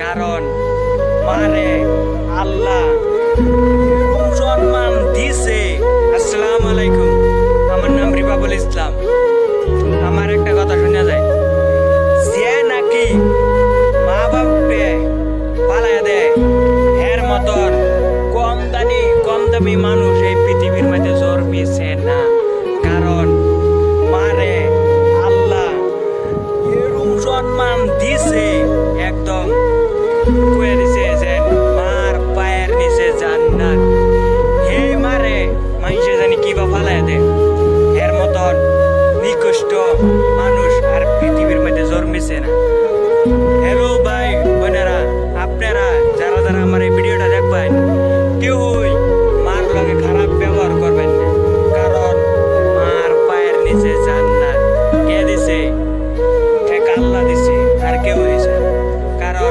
কারণ মারে আল্লাহ সম্মান দিছে। আসসালামু আলাইকুম, আমার নাম রিবাবুল ইসলাম। আমার একটা কথা শোনা যায়, যে নাকি মা বাপে পালায়া দেয় এর মতন কম দামি মানুষ এই পৃথিবীর মধ্যে জন্মেছে না। কারণ মারে আল্লাহ এরকম সম্মান দিছে, একদম কয়ে দিছে যে মার পায়ের নিচে জান্নাত। হে মারে মানুষে জানি কিবা ফালায় দে, এর মতন নিকৃষ্ট মানুষ আর পৃথিবীর মধ্যে জন্মেছে না। হ্যালো ভাই।